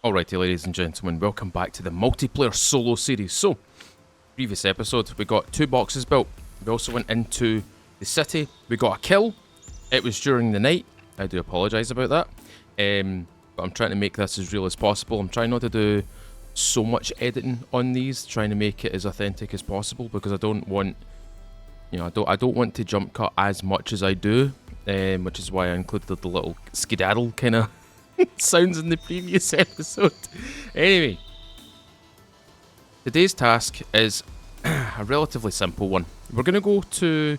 Alrighty, ladies and gentlemen, welcome back to the multiplayer solo series. So, previous episode, we got 2 boxes built. We also went into the city. We got a kill. It was during the night. I do apologise about that. But I'm trying to make this as real as possible. I'm trying not to do so much editing on these, trying to make it as authentic as possible because I don't want, I don't want to jump cut as much as I do, which is why I included the little skedaddle kind of sounds in the previous episode. Anyway, today's task is a relatively simple one. We're going to go to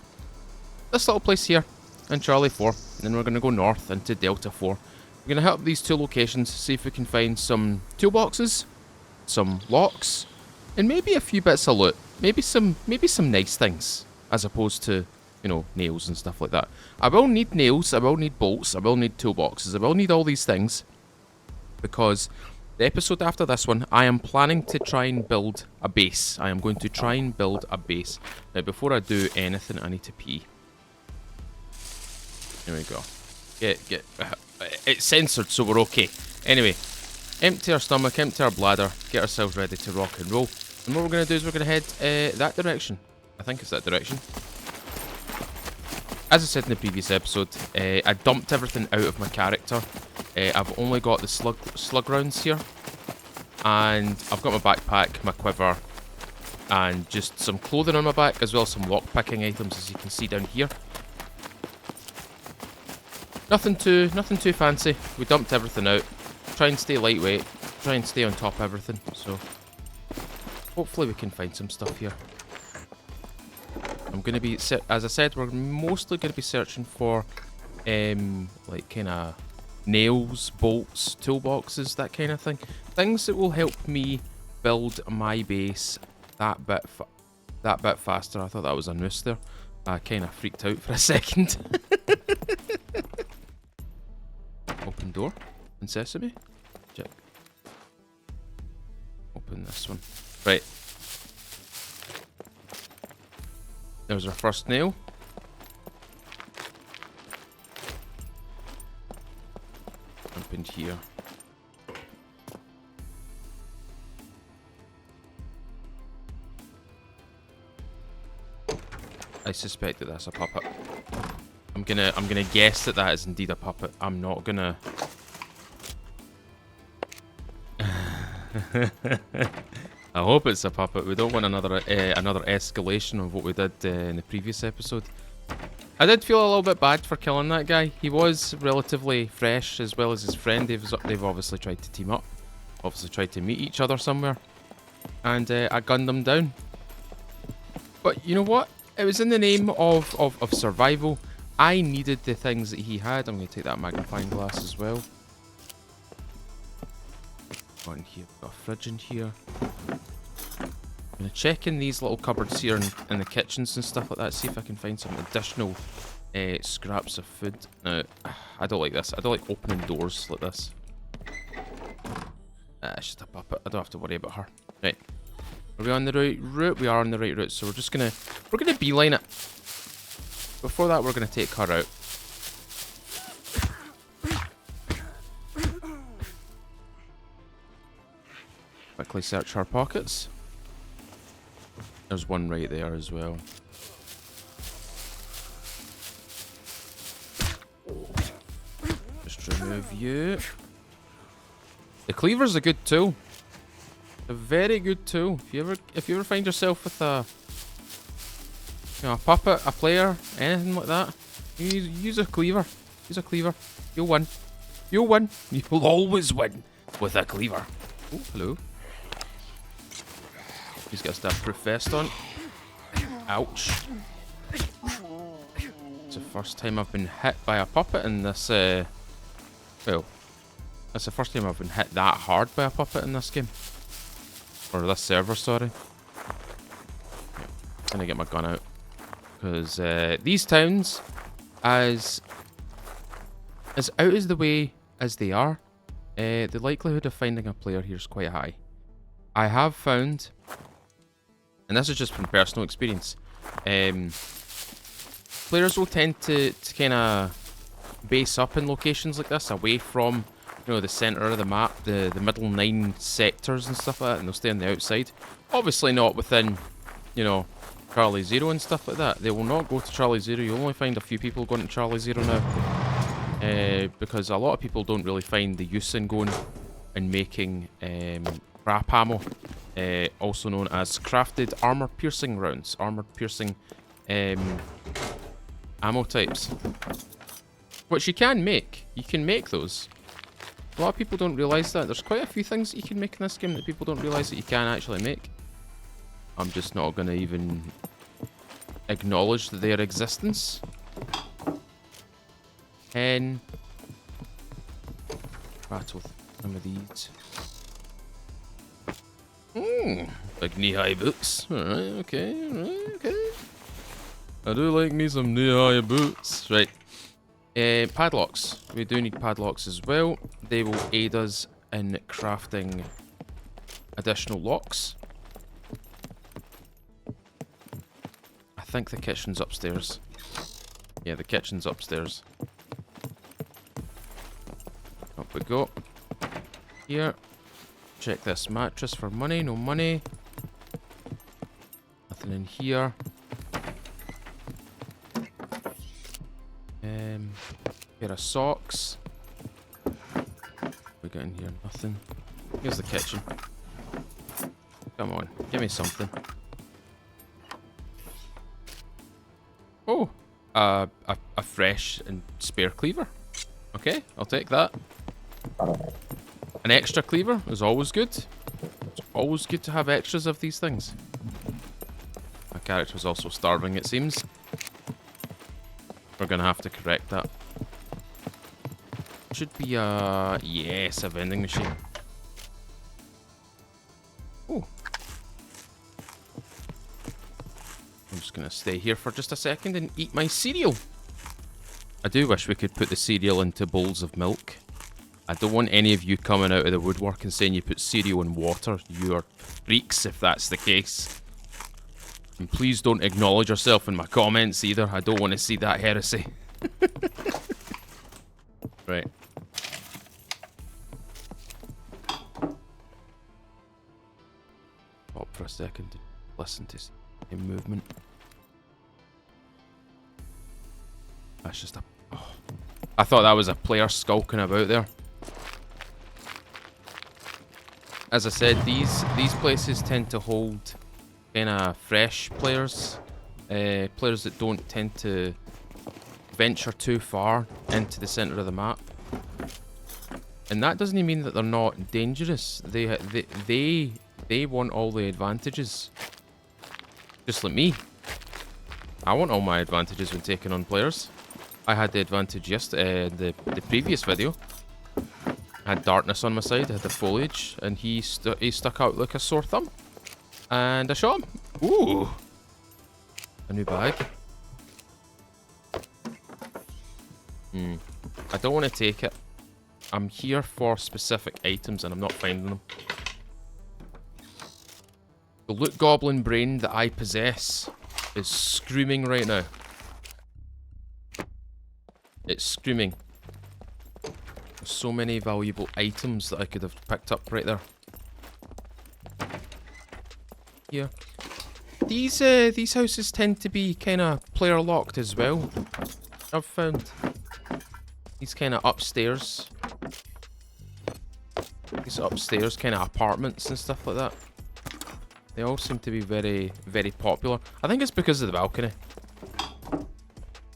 this little place here in Charlie 4, and then we're going to go north into Delta 4. We're going to hit up these 2 locations, see if we can find some toolboxes, some locks, and maybe a few bits of loot. Maybe some nice things, as opposed to, nails and stuff like that. I will need nails, I will need bolts, I will need toolboxes, I will need all these things, because the episode after this one, I am planning to try and build a base. I am going to try and build a base. Now, before I do anything, I need to pee. There we go. It's censored, so we're okay. Anyway, empty our stomach, empty our bladder, get ourselves ready to rock and roll. And what we're going to do is we're going to head that direction. I think it's that direction. As I said in the previous episode, I dumped everything out of my character. I've only got the slug rounds here, and I've got my backpack, my quiver, and just some clothing on my back, as well as some lockpicking items, as you can see down here. Nothing too fancy. We dumped everything out. Try and stay lightweight. Try and stay on top of everything. So hopefully we can find some stuff here. I'm going to be, as I said, we're mostly going to be searching for, like, kind of nails, bolts, toolboxes, that kind of thing. Things that will help me build my base that bit faster. I thought that was a noose there. I kind of freaked out for a second. Open door in Sesame. Check. Open this one. Right. There's our first nail. Jump in here. I suspect that that's a puppet. I'm gonna guess that that is indeed a puppet. I'm not gonna. I hope it's a puppet. We don't want another escalation of what we did in the previous episode. I did feel a little bit bad for killing that guy. He was relatively fresh, as well as his friend. They've obviously tried to team up. Obviously tried to meet each other somewhere. And I gunned them down. But you know what? It was in the name of survival. I needed the things that he had. I'm going to take that magnifying glass as well. Got in here, got a fridge in here. I'm going to check in these little cupboards here in the kitchens and stuff like that, see if I can find some additional scraps of food. Now, I don't like this. I don't like opening doors like this. It's just a puppet. I don't have to worry about her. Right. Are we on the right route? We are on the right route, so we're gonna beeline it. Before that, we're gonna take her out. Quickly search her pockets. There's one right there as well. Just remove you. The cleaver's a good tool. A very good tool. If you ever find yourself with a puppet, a player, anything like that, use a cleaver. Use a cleaver. You'll win. You'll win. You'll always win with a cleaver. Oh, hello. He's got a stab-proof vest on. Ouch. It's the first time I've been hit by a puppet in this, well, that's the first time I've been hit that hard by a puppet in this game. Or this server, sorry. Yeah, gonna get my gun out. Because these towns, as out as the way as they are, the likelihood of finding a player here is quite high. I have found, and this is just from personal experience, players will tend to kind of base up in locations like this, away from you know, the centre of the map, the middle 9 sectors and stuff like that, and they'll stay on the outside. Obviously not within, you know, Charlie Zero and stuff like that. They will not go to Charlie Zero. You'll only find a few people going to Charlie Zero now. Because a lot of people don't really find the use in going and making crap ammo. Also known as crafted armor piercing rounds. Armor piercing ammo types. Which you can make. You can make those. A lot of people don't realise that. There's quite a few things that you can make in this game that people don't realise that you can actually make. I'm just not going to even acknowledge their existence. Battle with some of these. Like knee-high boots. Alright, okay. I do like me some knee-high boots. Right. Padlocks. We do need padlocks as well. They will aid us in crafting additional locks. I think the kitchen's upstairs. Yeah, the kitchen's upstairs. Up we go. Here. Check this mattress for money. No money. Nothing in here. Pair of socks. We got in here? Nothing. Here's the kitchen. Come on, give me something. Oh, a fresh and spare cleaver. Okay, I'll take that. An extra cleaver is always good. It's always good to have extras of these things. My character's also starving, it seems. We're gonna have to correct that. Should be yes, a vending machine. Oh. I'm just gonna stay here for just a second and eat my cereal. I do wish we could put the cereal into bowls of milk. I don't want any of you coming out of the woodwork and saying you put cereal in water. You are freaks if that's the case. And please don't acknowledge yourself in my comments either. I don't want to see that heresy. Right. Stop for a second to listen to some movement. That's just a... Oh. I thought that was a player skulking about there. As I said, these places tend to hold kind of fresh players. Players that don't tend to venture too far into the centre of the map. And that doesn't mean that they're not dangerous. They want all the advantages. Just like me. I want all my advantages when taking on players. I had the advantage yesterday, the previous video. I had darkness on my side, I had the foliage, and he stuck out like a sore thumb. And I shot him. Ooh! A new bag. I don't want to take it. I'm here for specific items and I'm not finding them. The loot goblin brain that I possess is screaming right now. It's screaming. There's so many valuable items that I could have picked up right there. Here. These houses tend to be kind of player locked as well. I've found these kind of upstairs. These upstairs kind of apartments and stuff like that. They all seem to be very, very popular. I think it's because of the balcony.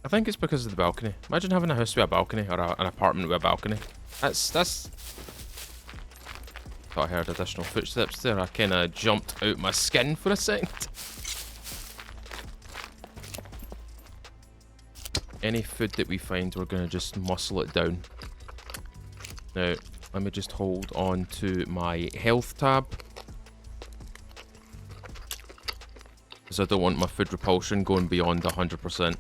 I think it's because of the balcony. Imagine having a house with a balcony or an apartment with a balcony. That's... Thought I heard additional footsteps there. I kind of jumped out my skin for a second. Any food that we find, we're going to just muscle it down. Now, let me just hold on to my health tab. Because I don't want my food repulsion going beyond 100%.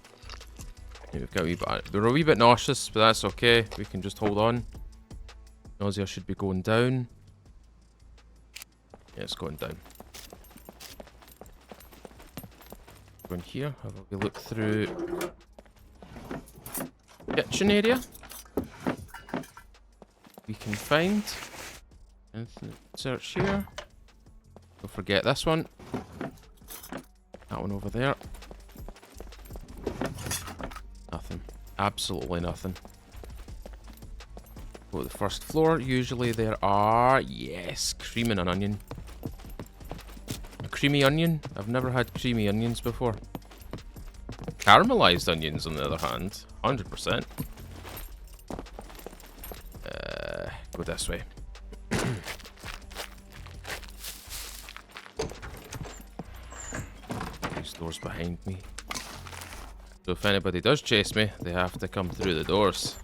We've got a wee bit, we're a wee bit nauseous, but that's okay. We can just hold on. Nausea should be going down. Yeah, it's going down. Go in here, have a wee look through kitchen area. we can find. Anything search here. Don't forget this one. That one over there. Nothing. Absolutely nothing. Go to the first floor. Usually there are... Yes, cream and an onion. A creamy onion? I've never had creamy onions before. Caramelized onions, on the other hand. 100%. Go this way. These doors behind me. So if anybody does chase me, they have to come through the doors.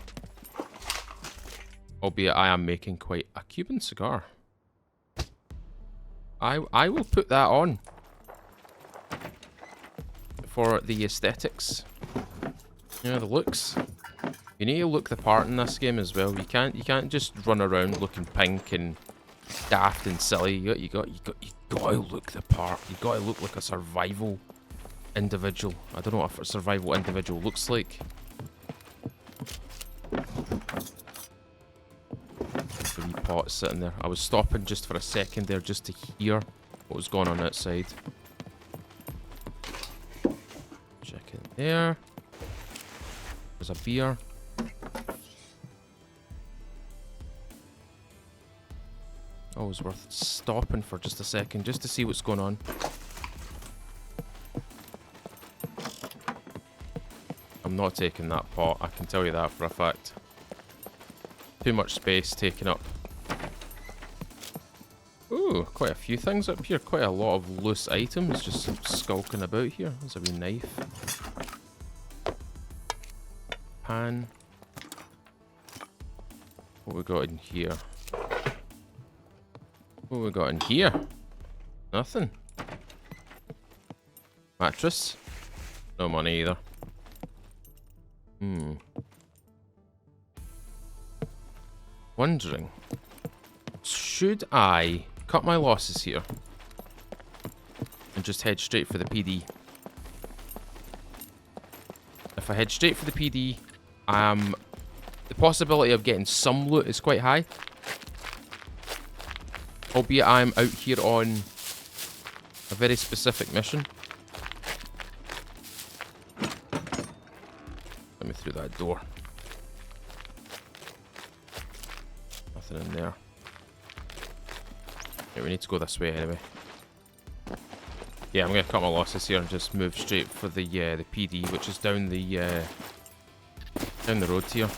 Albeit I am making quite a Cuban cigar. I will put that on. For the aesthetics. Yeah, the looks. You need to look the part in this game as well. You can't just run around looking pink and daft and silly. You got to look the part. You got to look like a survival individual. I don't know what a survival individual looks like. The wee pot sitting there. I was stopping just for a second there just to hear what was going on outside. Check it there. There's a beer. Always worth stopping for just a second just to see what's going on. I'm not taking that pot, I can tell you that for a fact. Too much space taken up. Ooh, quite a few things up here. Quite a lot of loose items just skulking about here. There's a wee knife. Pan. What we got in here? What we got in here? Nothing. Mattress. No money either. Wondering. Should I cut my losses here? And just head straight for the PD? If I head straight for the PD, the possibility of getting some loot is quite high. Albeit I'm out here on a very specific mission. Let me through that door. Nothing in there. Yeah, we need to go this way anyway. Yeah, I'm gonna cut my losses here and just move straight for the PD, which is down the road here.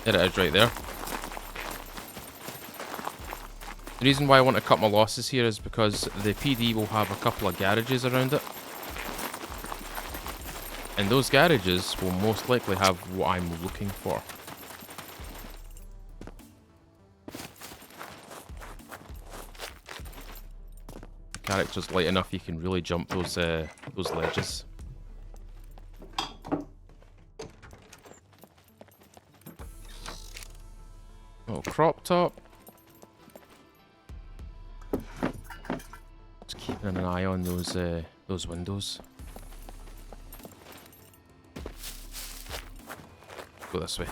There it is, right there. The reason why I want to cut my losses here is because the PD will have a couple of garages around it. And those garages will most likely have what I'm looking for. The character's light enough you can really jump those ledges. Oh, crop top. Just keeping an eye on those windows. Go this way.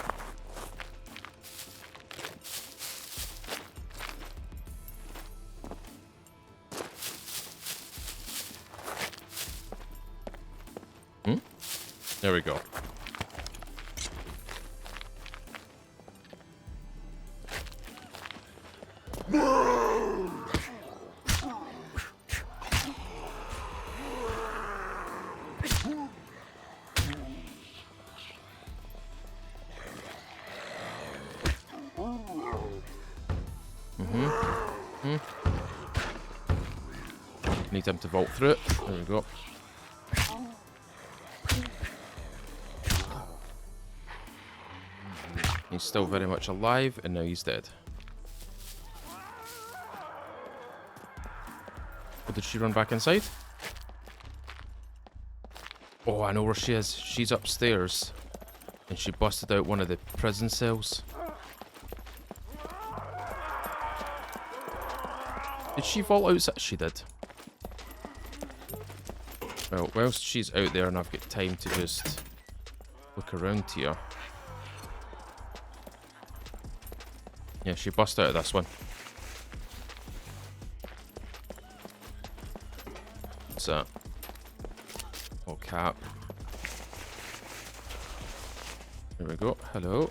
There we go. Need him to vault through it. There we go. He's still very much alive, and now he's dead. Oh, did she run back inside? Oh, I know where she is. She's upstairs. And she busted out one of the prison cells. Did she vault outside? She did. Well, whilst she's out there and I've got time to just look around here. Yeah, she bust out of this one. What's that? Oh, cap. There we go. Hello.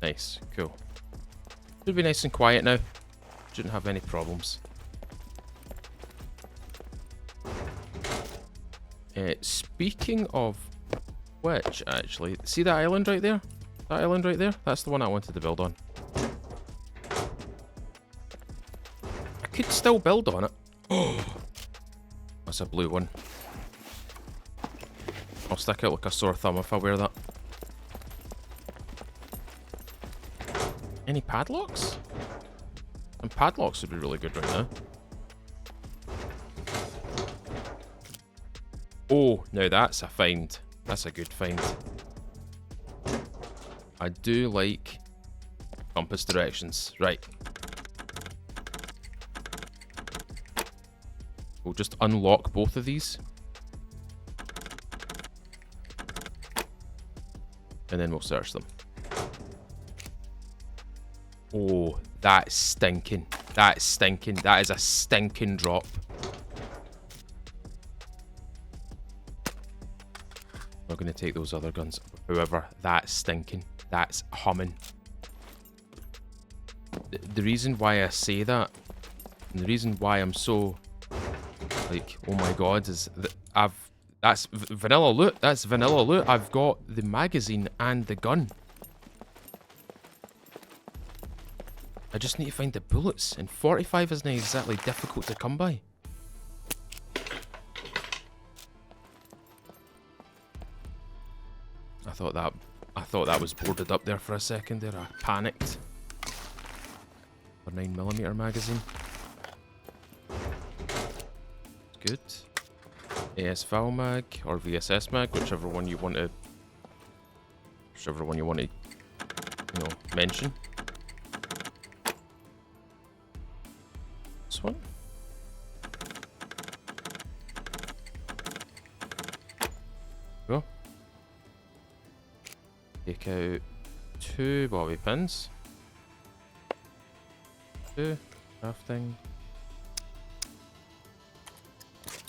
Nice. Cool. Should be nice and quiet now. Shouldn't have any problems. Speaking of which, actually, see that island right there? That island right there? That's the one I wanted to build on. I could still build on it. Oh, that's a blue one. I'll stick out like a sore thumb if I wear that. Any padlocks? And padlocks would be really good right now. Oh, now that's a find. That's a good find. I do like compass directions. Right. We'll just unlock both of these. And then we'll search them. Oh, that's stinking. That's stinking. That is a stinking drop. Not going to take those other guns. However, that's stinking. That's humming. The reason why I say that, and the reason why I'm so, like, oh my god, is that that's vanilla loot. That's vanilla loot. I've got the magazine and the gun. I just need to find the bullets, and 45 isn't exactly difficult to come by. I thought that was boarded up there for a second there. I panicked. A 9mm magazine. Good. AS Val mag or VSS mag, whichever one you want to mention. This one. Go. Take out 2 bobby pins. 2 crafting.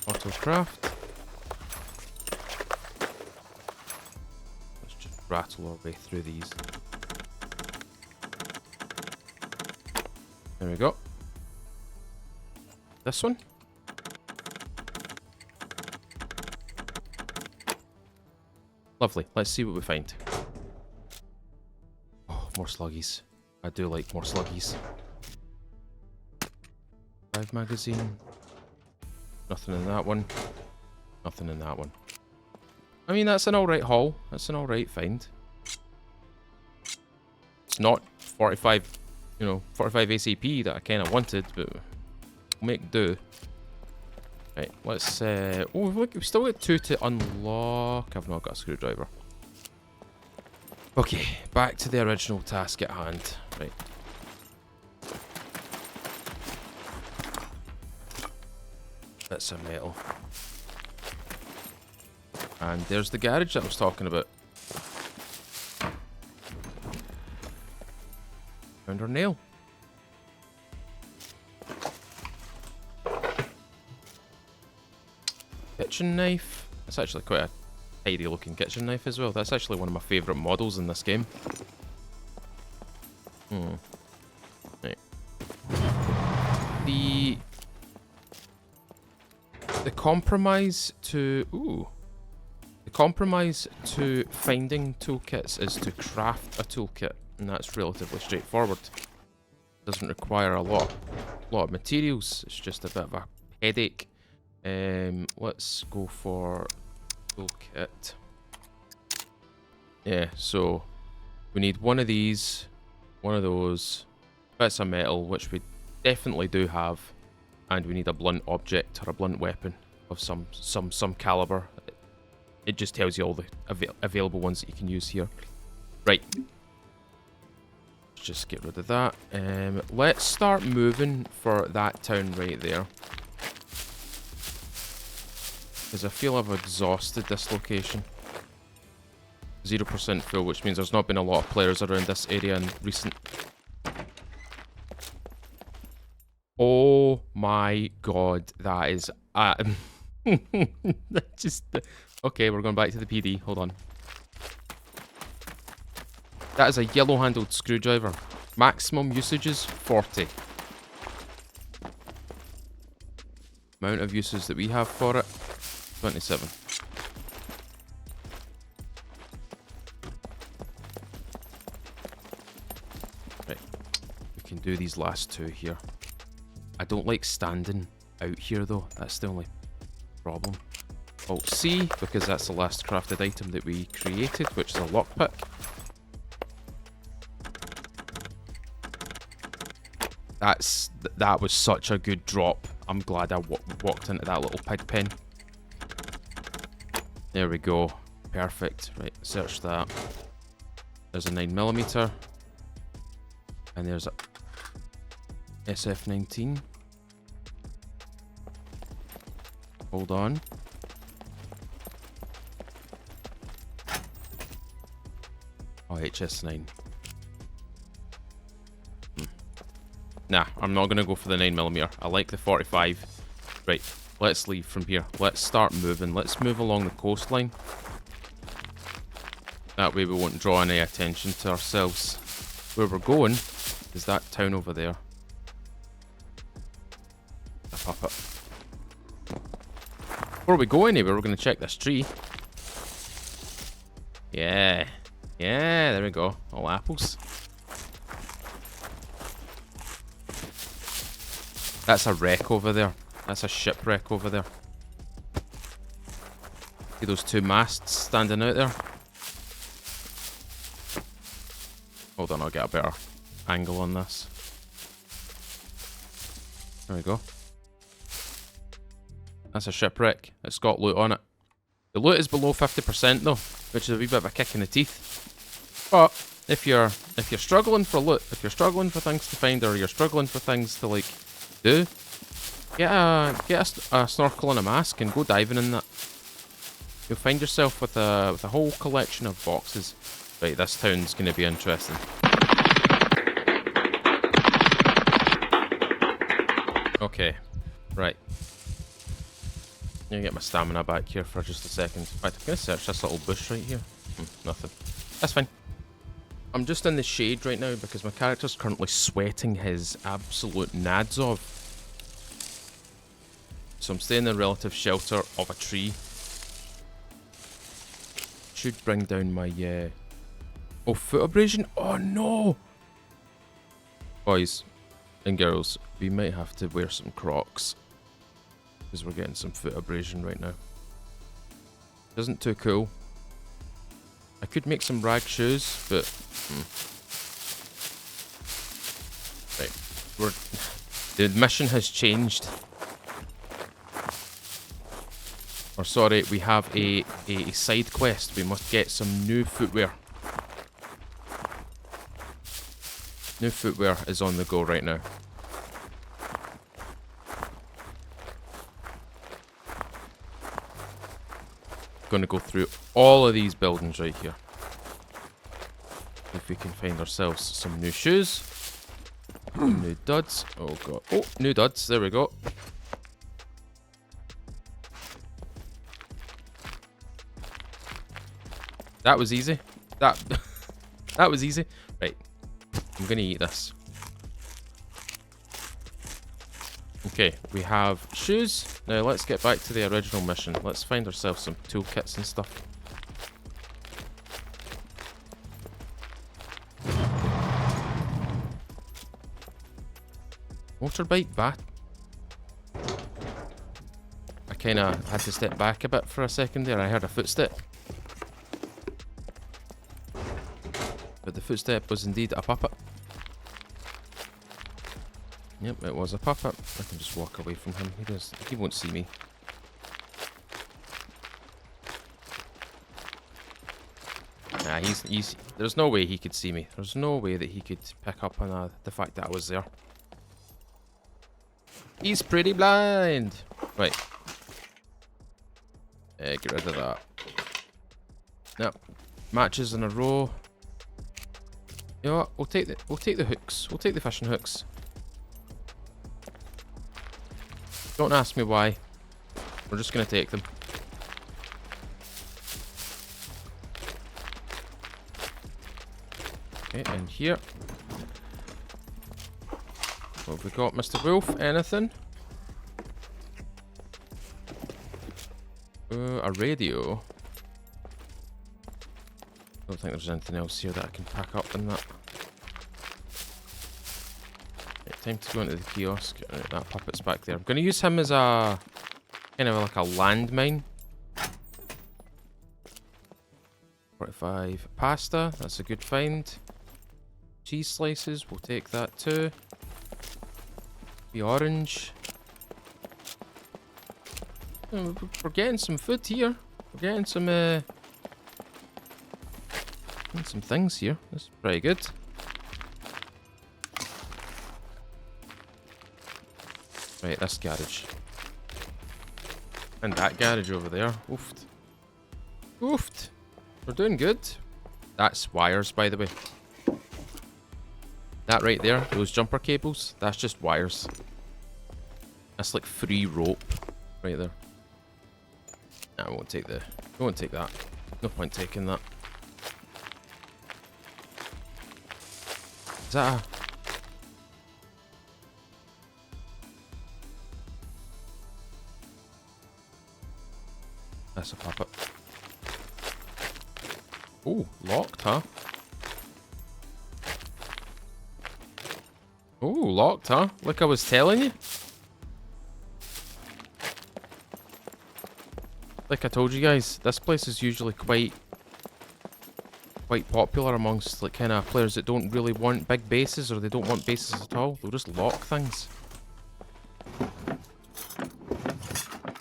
Auto craft. Let's just rattle our way through these. There we go. This one. Lovely. Let's see what we find. Oh, more sluggies. I do like more sluggies. 5 magazine. Nothing in that one. Nothing in that one. I mean, that's an alright haul. That's an alright find. It's not 45, 45 ACP that I kind of wanted, but we'll make do. Right, let's, oh, we've still got 2 to unlock. I've not got a screwdriver. Okay, back to the original task at hand. Right. Bits of metal. And there's the garage that I was talking about. Found our nail. Kitchen knife. It's actually quite a tidy looking kitchen knife as well. That's actually one of my favourite models in this game. Right. The compromise to finding toolkits is to craft a toolkit, and that's relatively straightforward. Doesn't require a lot of materials. It's just a bit of a headache. Let's go for toolkit. Yeah, so we need one of these, one of those, bits of metal, which we definitely do have, and we need a blunt object or a blunt weapon of some caliber. It just tells you all the available ones that you can use here. Right. Let's just get rid of that. Let's start moving for that town right there. Because I feel I've exhausted this location. 0% full, which means there's not been a lot of players around this area in recent... Oh my god, that is... that just... Okay, we're going back to the PD, hold on. That is a yellow-handled screwdriver. Maximum usage is 40. Amount of uses that we have for it, 27. Right, we can do these last two here. I don't like standing out here though, that's the only problem. Alt C, because that's the last crafted item that we created, which is a lockpick. That was such a good drop. I'm glad I walked into that little pig pen. There we go. Perfect. Right, search that. There's a 9mm. And there's a SF-19. Hold on. Oh, HS9. Nah, I'm not going to go for the 9mm. I like the 45. Right, let's leave from here. Let's start moving. Let's move along the coastline. That way we won't draw any attention to ourselves. Where we're going is that town over there. A puppet. Before we go anywhere, we're going to check this tree. Yeah. Yeah, there we go. All apples. That's a wreck over there. That's a shipwreck over there. See those two masts standing out there? Hold on, I'll get a better angle on this. There we go. That's a shipwreck. It's got loot on it. The loot is below 50% though, which is a wee bit of a kick in the teeth. But if you're struggling for loot, if you're struggling for things to find, or you're struggling for things to like do, get a snorkel and a mask and go diving in that. You'll find yourself with a whole collection of boxes. Right, this town's going to be interesting. Okay, right. I'm going to get my stamina back here for just a second. In fact, I'm going to search this little bush right here. Nothing. That's fine. I'm just in the shade right now because my character's currently sweating his absolute nads off. So I'm staying in the relative shelter of a tree. Should bring down my... Oh, foot abrasion? Oh no! Boys and girls, we might have to wear some Crocs. Because we're getting some foot abrasion right now. Isn't too cool. I could make some rag shoes, but... Right. The mission has changed. Or sorry, we have a side quest. We must get some new footwear. New footwear is on the go right now. Gonna go through all of these buildings right here. If we can find ourselves some new shoes. New duds. Oh god. Oh, new duds. There we go. That was easy. That was easy. Right. I'm gonna eat this. Okay, we have shoes. Now let's get back to the original mission. Let's find ourselves some toolkits and stuff. Motorbike bat. I kinda had to step back a bit for a second there. I heard a footstep. But the footstep was indeed a puppet. Yep, it was a puppet. I can just walk away from him. He won't see me. Nah, there's no way he could see me. There's no way that he could pick up on the fact that I was there. He's pretty blind. Right. Get rid of that. No. matches in a row. You know what? We'll take the hooks. We'll take the fishing hooks. Don't ask me why. We're just gonna take them. Okay, and here. What have we got, Mr. Wolf? Anything? A radio. Don't think there's anything else here that I can pack up in that. Right, time to go into the kiosk. Right, that puppet's back there. I'm going to use him as a kind of like a landmine. 45 pasta. That's a good find. Cheese slices. We'll take that too. The orange. We're getting some food here. We're getting some things here. That's pretty good. Right, this garage. And that garage over there. Oofed. Oofed. We're doing good. That's wires, by the way. That right there, those jumper cables, that's just wires. That's like free rope right there. Nah, I won't take that. No point taking that. Is that a... That's a puppet. Oh, locked, huh? Oh, locked, huh? Like I was telling you. Like I told you guys, this place is usually quite popular amongst like kind of players that don't really want big bases, or they don't want bases at all. They'll just lock things.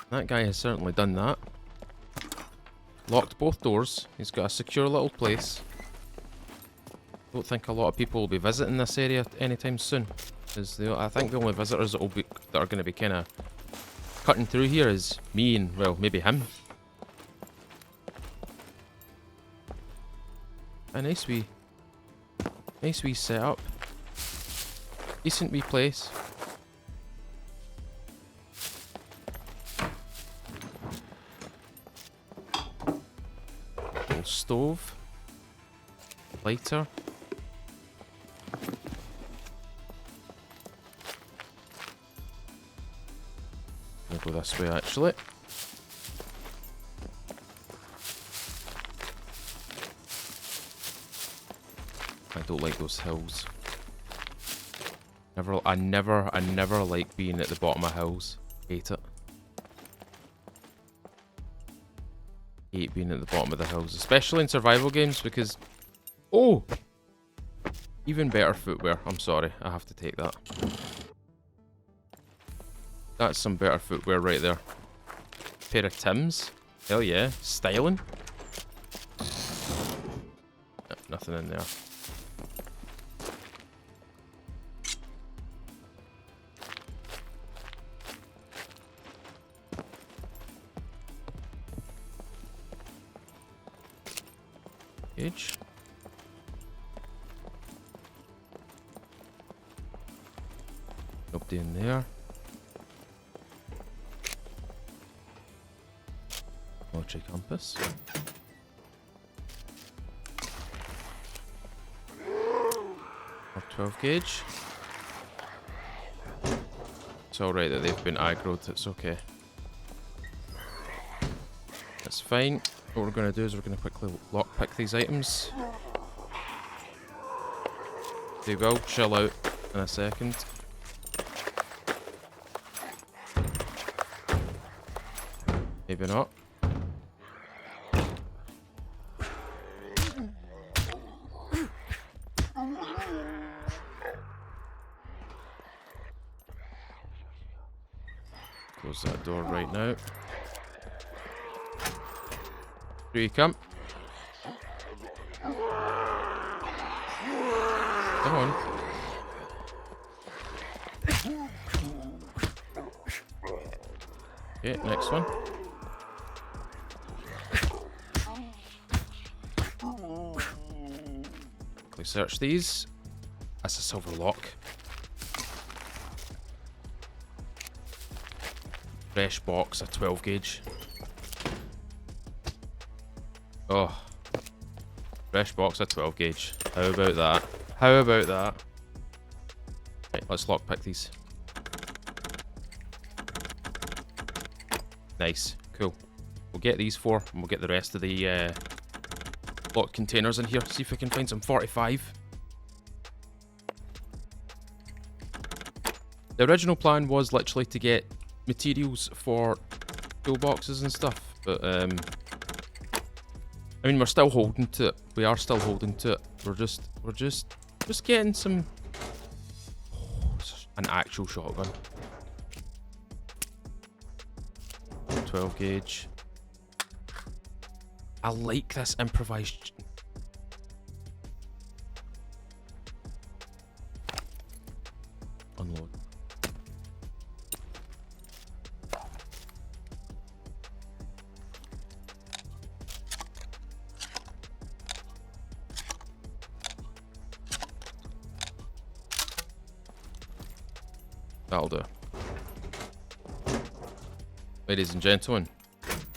That guy has certainly done that. Locked both doors. He's got a secure little place. Don't think a lot of people will be visiting this area anytime soon. I think the only visitors that are going to be kind of cutting through here is me and, well, maybe him. A nice wee setup. Decent wee place. Little stove. Lighter. I'll go this way actually. I don't like those hills. I never like being at the bottom of hills. Hate it. Hate being at the bottom of the hills, especially in survival games because... Oh! Even better footwear. I'm sorry, I have to take that. That's some better footwear right there. Pair of Tims. Hell yeah. Styling. Nothing in there. Cage. Nobody in there. Military compass. Or 12 gauge. It's alright that they've been aggroed, it's okay. That's fine. What we're going to do is we're going to quickly lockpick these items. They will chill out in a second. Maybe not. Close that door right now. Here you come. Come on. Okay, next one. quickly search these. That's a silver lock. Fresh box, a 12 gauge. Oh. Fresh box, a 12 gauge. How about that? How about that? Right, let's lockpick these. Nice. Cool. We'll get these 4, and we'll get the rest of the locked containers in here. See if we can find some 45. The original plan was literally to get materials for toolboxes and stuff, but I mean, we're still holding to it. We are still holding to it. We're just getting some an actual shotgun. 12 gauge. I like this improvised. Unload. That'll do. Ladies and gentlemen,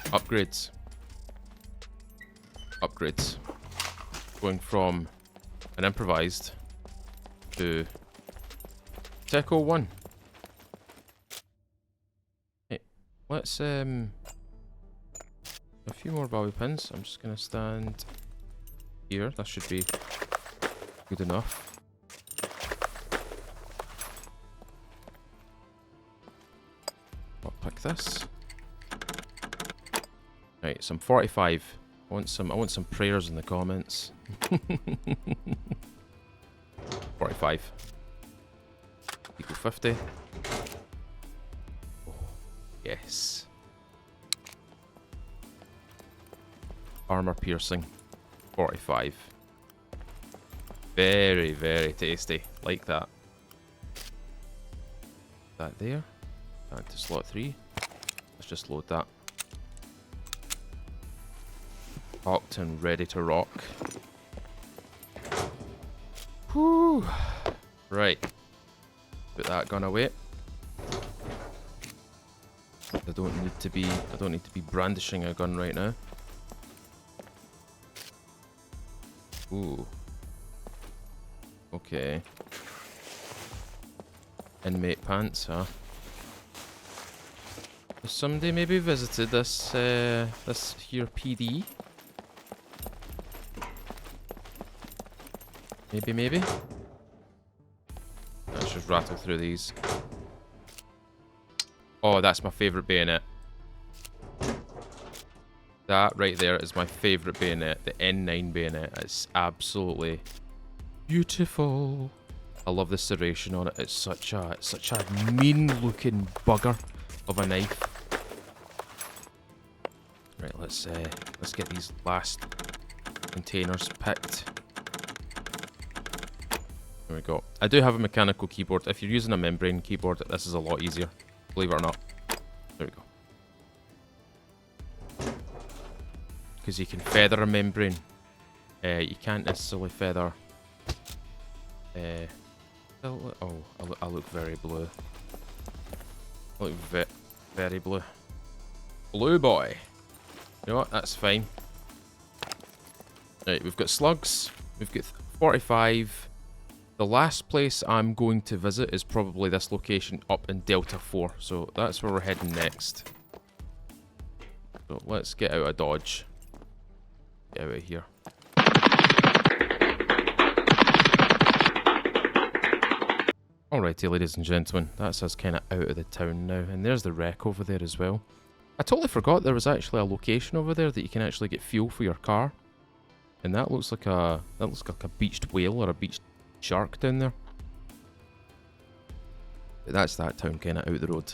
upgrades. Upgrades. Going from an improvised to Techo 1. Hey, let's a few more bobby pins. I'm just gonna stand here. That should be good enough. I'll pick this. Right, some 45. I want some prayers in the comments. 45. Equal 50. Oh, yes. Armor piercing. 45. Very, very tasty. Like that. That there. Back to slot 3. Let's just load that. Locked and ready to rock. Whew. Right. Put that gun away. I don't need to be brandishing a gun right now. Ooh. Okay. Inmate pants, huh? Has somebody maybe visited this this here PD? Maybe. Let's just rattle through these. Oh, that's my favourite bayonet. That right there is my favourite bayonet. The N9 bayonet. It's absolutely beautiful. I love the serration on it. It's such a mean looking bugger of a knife. Right, let's get these last containers picked. There we go. I do have a mechanical keyboard. If you're using a membrane keyboard, this is a lot easier. Believe it or not. There we go. Because you can feather a membrane. You can't necessarily feather... oh, I look very blue. I look very blue. Blue boy. You know what? That's fine. Right, we've got slugs. We've got 45... The last place I'm going to visit is probably this location up in Delta 4. So that's where we're heading next. So let's get out of Dodge. Get out of here. Alrighty, ladies and gentlemen. That's us kind of out of the town now. And there's the wreck over there as well. I totally forgot there was actually a location over there that you can actually get fuel for your car. And that looks like a beached whale or a beached shark down there. But that's that town kind of out the road.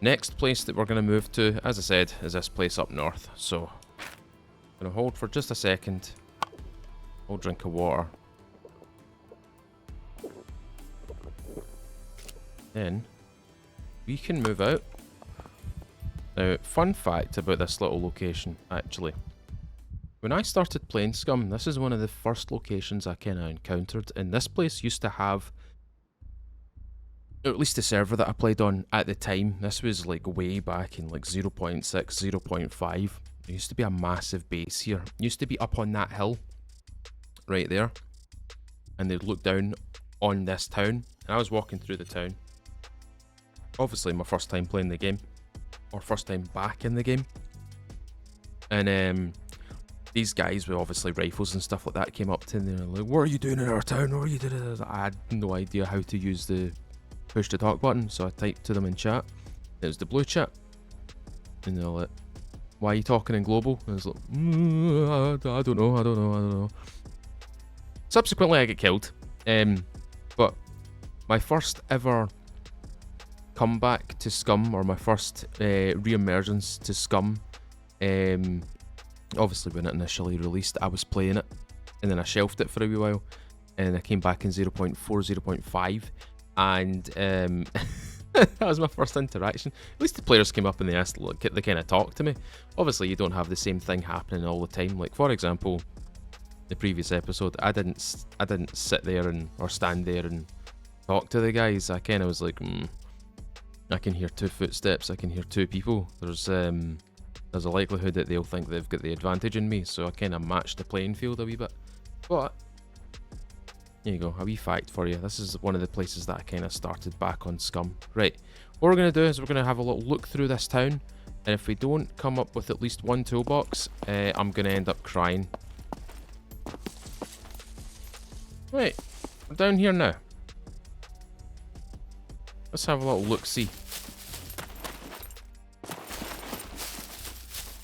Next place that we're going to move to, as I said, is this place up north. So, I'm going to hold for just a second. Hold drink of water. Then, we can move out. Now, fun fact about this little location, actually. When I started playing Scum, this is one of the first locations I kind of encountered, and this place used to have, or at least the server that I played on at the time, this was like way back in like 0.6, 0.5. There used to be a massive base here. It used to be up on that hill, right there, and they'd look down on this town, and I was walking through the town. Obviously my first time playing the game, or first time back in the game, and these guys with obviously rifles and stuff like that came up to me and they were like, "What are you doing in our town? What are you doing?" I had no idea how to use the push to talk button, so I typed to them in chat. It was the blue chat, and they're like, "Why are you talking in global?" And I was like, I don't know. Subsequently I get killed, but my first ever comeback to Scum, or my first re-emergence to Scum, obviously when it initially released I was playing it, and then I shelved it for a wee while, and I came back in 0.4, 0.5, and that was my first interaction. At least the players came up and they asked, look, they kind of talked to me. Obviously you don't have the same thing happening all the time. Like for example, the previous episode, I didn't sit there or stand there and talk to the guys. I kind of was like, I can hear 2 footsteps, I can hear 2 people. There's a likelihood that they'll think they've got the advantage in me, so I kind of matched the playing field a wee bit. But there you go, a wee fact for you. This is one of the places that I kind of started back on Scum. Right, what we're going to do is we're going to have a little look through this town, and if we don't come up with at least 1 toolbox, I'm going to end up crying. Right, we're down here now. Let's have a little look-see.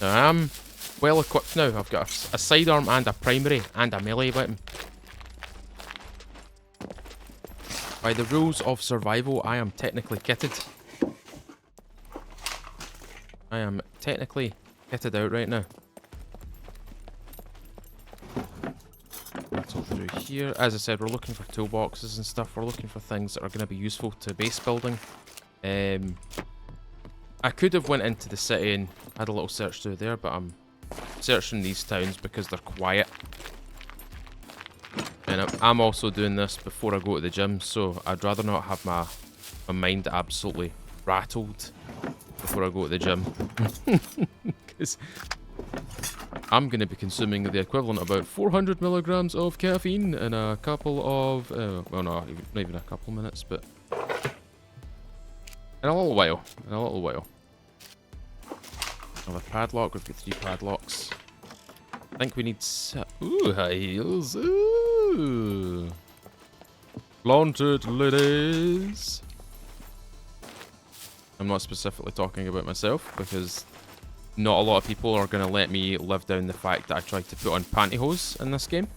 Now, I'm well equipped now. I've got a sidearm and a primary and a melee weapon. By the rules of survival, I am technically kitted. I am technically kitted out right now. Battle through here. As I said, we're looking for toolboxes and stuff. We're looking for things that are going to be useful to base building. I could have went into the city and had a little search through there, but I'm searching these towns because they're quiet. And I'm also doing this before I go to the gym, so I'd rather not have my mind absolutely rattled before I go to the gym. Because I'm going to be consuming the equivalent of about 400 milligrams of caffeine in a couple of, well, no, not even a couple minutes, but in a little while. I have a padlock. We've got 3 padlocks. I think we need... Ooh, high heels. Ooh. Flaunted ladies. I'm not specifically talking about myself, because not a lot of people are going to let me live down the fact that I tried to put on pantyhose in this game.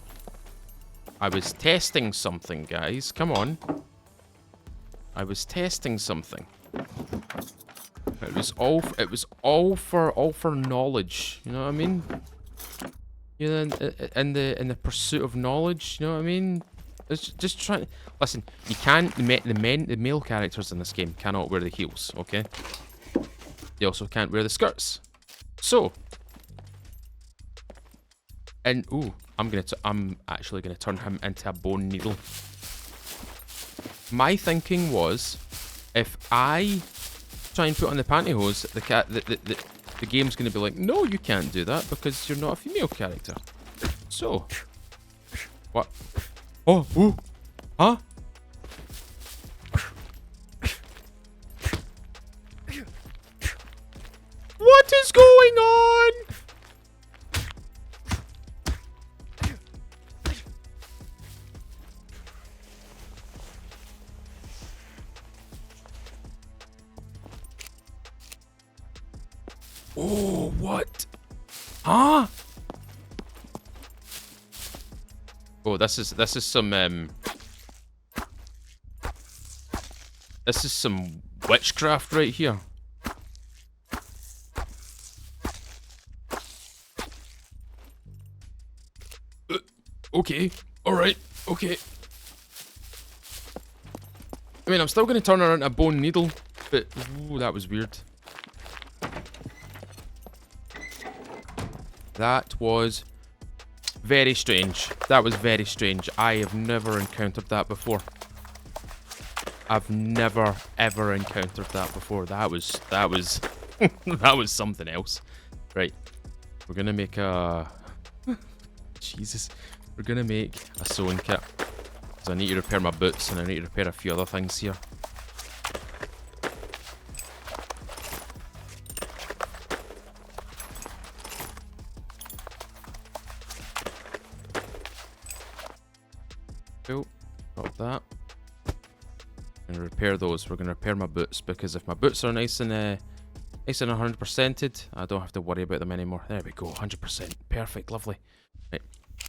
I was testing something, guys. Come on. I was testing something. It was all for knowledge. You know what I mean? You know, in the pursuit of knowledge. You know what I mean? It's just trying. Listen, you can't. The male characters in this game cannot wear the heels. Okay. They also can't wear the skirts. So. And ooh, I'm actually gonna turn him into a bone needle. My thinking was, if I try and put on the pantyhose, the game's going to be like, no, you can't do that because you're not a female character. So, what? Oh, ooh, huh? What is going on? Oh, what? Huh? Oh, this is some witchcraft right here. Okay. All right. Okay. I mean, I'm still going to turn her into a bone needle, but ooh, that was weird. That was Very strange. That was very strange. I have never encountered that before. I've never ever encountered that before. That was that was something else. Right. We're gonna make a Jesus. We're gonna make a sewing kit. Because I need to repair my boots and I need to repair a few other things here. Cool. Got that. I'm gonna repair those. We're gonna repair my boots because if my boots are nice and 100%ed, I don't have to worry about them anymore. There we go, 100%. Perfect, lovely. Right.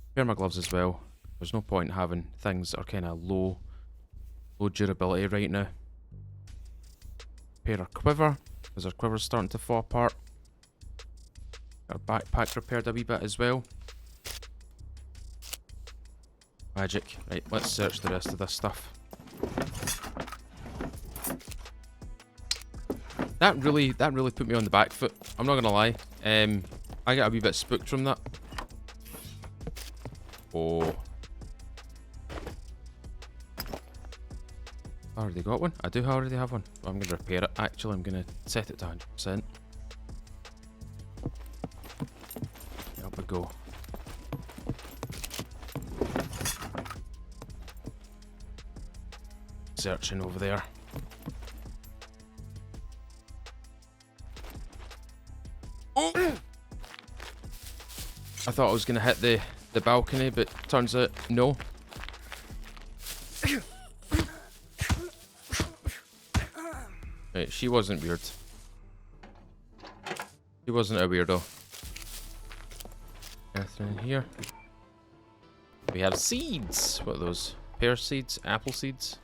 Repair my gloves as well. There's no point in having things that are kind of low durability right now. Repair our quiver because our quiver's starting to fall apart. Our backpack repaired a wee bit as well. Magic. Right, let's search the rest of this stuff. That really put me on the back foot. I'm not gonna lie. I got a wee bit spooked from that. Oh. I already got one. I do already have one. I'm gonna repair it. Actually, I'm gonna set it to 100%. Up we go. Searching over there. Oh! I thought I was gonna hit the balcony, but turns out no. Right, she wasn't weird. She wasn't a weirdo. Anything in here? We have seeds. What are those? Pear seeds? Apple seeds?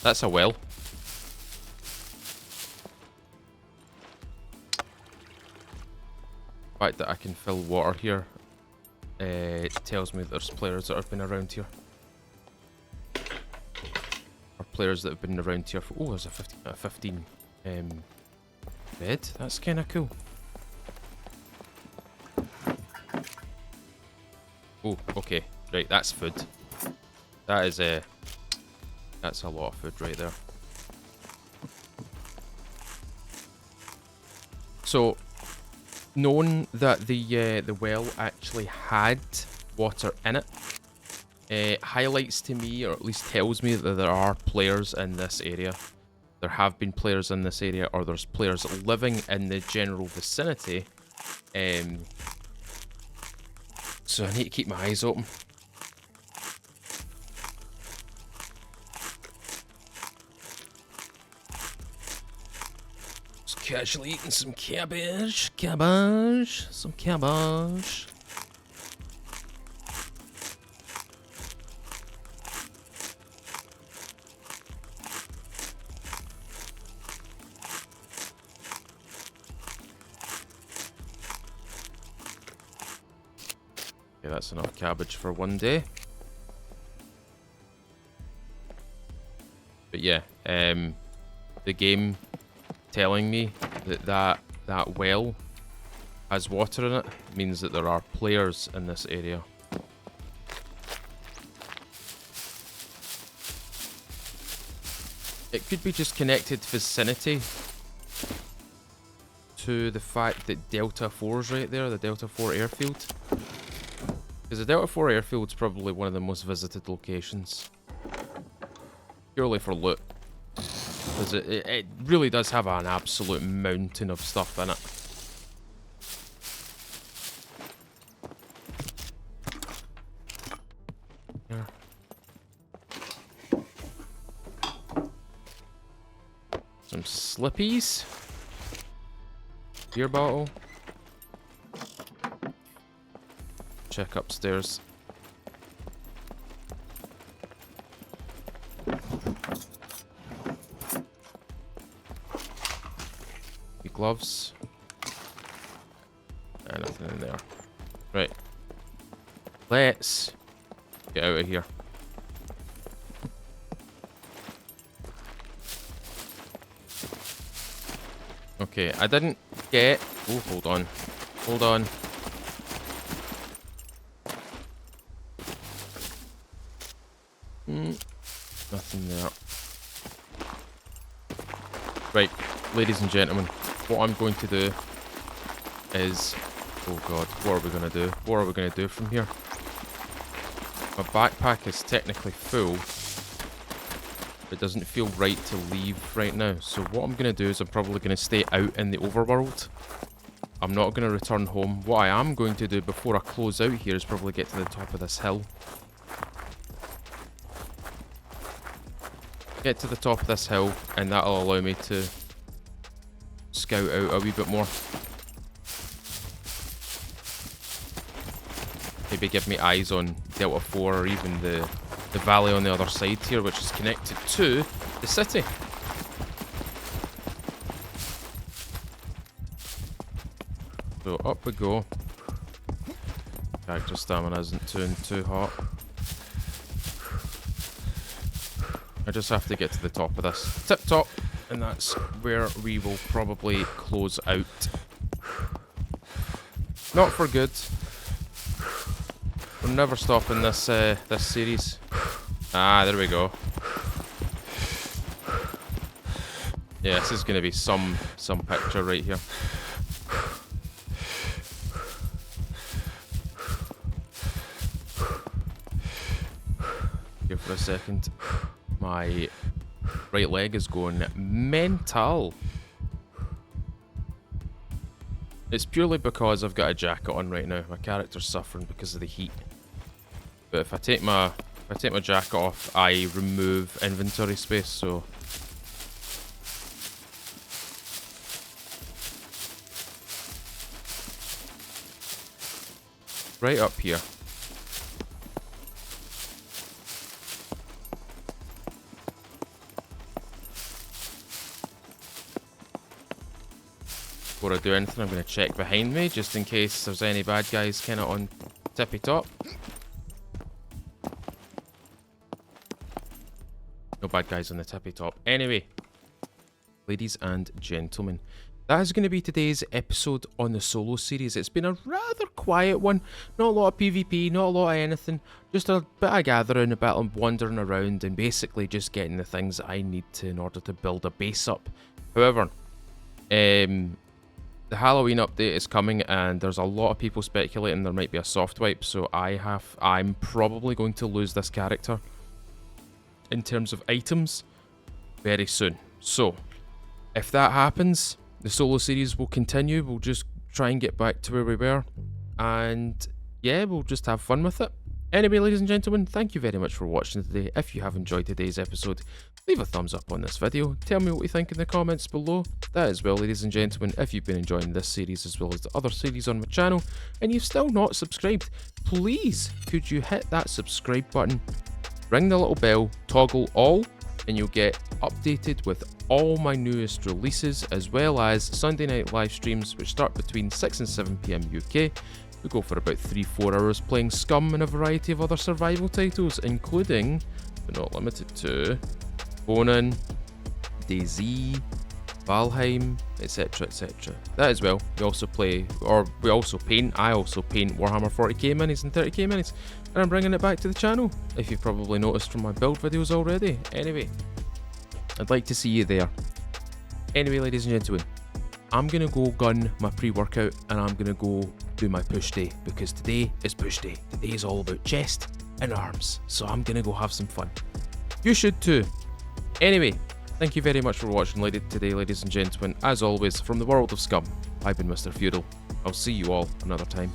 That's a well. The fact that I can fill water here tells me there's players that have been around here. Or players that have been around here for... Oh, there's a 15 bed. That's kind of cool. Oh, okay. Right, that's food. That is a... That's a lot of food right there. So, knowing that the well actually had water in it, highlights to me, or at least tells me that there are players in this area. There have been players in this area, or there's players living in the general vicinity. So I need to keep my eyes open. Casually eating some cabbage, some cabbage. Okay, that's enough cabbage for one day. But yeah, the game telling me that that well has water in it means that there are players in this area. It could be just connected vicinity to the fact that Delta 4's right there, the Delta 4 airfield. Because the Delta 4 airfield's probably one of the most visited locations. Purely for loot. Because it really does have an absolute mountain of stuff in it. Here. Some slippies. Beer bottle. Check upstairs. Gloves. Nothing in there. Right. Let's get out of here. Okay, I didn't get... Oh, hold on. Hold on. Nothing there. Right, ladies and gentlemen, what I'm going to do is... Oh god, what are we going to do? What are we going to do from here? My backpack is technically full. It doesn't feel right to leave right now. So what I'm going to do is I'm probably going to stay out in the overworld. I'm not going to return home. What I am going to do before I close out here is probably get to the top of this hill. Get to the top of this hill, and that'll allow me to scout out a wee bit more. Maybe give me eyes on Delta 4 or even the valley on the other side here, which is connected to the city. So up we go. Character stamina isn't too hot. I just have to get to the top of this tip top, and that's where we will probably close out. Not for good. We're never stopping this this series. Ah, there we go. Yeah, this is gonna be some picture right here. Here for a second. My right leg is going mental. It's purely because I've got a jacket on right now. My character's suffering because of the heat. But if I take my jacket off, I remove inventory space, so right up here. Before I do anything, I'm going to check behind me, just in case there's any bad guys kind of on tippy top. No bad guys on the tippy top. Anyway, ladies and gentlemen, that is going to be today's episode on the solo series. It's been a rather quiet one. Not a lot of PvP, not a lot of anything. Just a bit of gathering, a bit of wandering around, and basically just getting the things that I need to in order to build a base up. However, the Halloween update is coming, and there's a lot of people speculating there might be a soft wipe, so I'm probably going to lose this character in terms of items very soon. So, if that happens, the solo series will continue. We'll just try and get back to where we were, and yeah, we'll just have fun with it. Anyway, ladies and gentlemen, thank you very much for watching today. If you have enjoyed today's episode, leave a thumbs up on this video. Tell me what you think in the comments below. That as well, ladies and gentlemen, if you've been enjoying this series as well as the other series on my channel, and you've still not subscribed, please could you hit that subscribe button, ring the little bell, toggle all, and you'll get updated with all my newest releases, as well as Sunday night live streams, which start between 6 and 7 PM UK. We go for about 3-4 hours playing Scum and a variety of other survival titles, including, but not limited to, Conan, DayZ, Valheim, etc, etc. That as well, we also paint, I also paint Warhammer 40k minis and 30k minis, and I'm bringing it back to the channel, if you've probably noticed from my build videos already. Anyway, I'd like to see you there. Anyway, ladies and gentlemen, I'm going to go gun my pre-workout, and I'm going to go do my push day, because today is push day. Today is all about chest and arms, so I'm going to go have some fun. You should too. Anyway, thank you very much for watching today, ladies and gentlemen. As always, from the world of Scum, I've been Mr. Feudal. I'll see you all another time.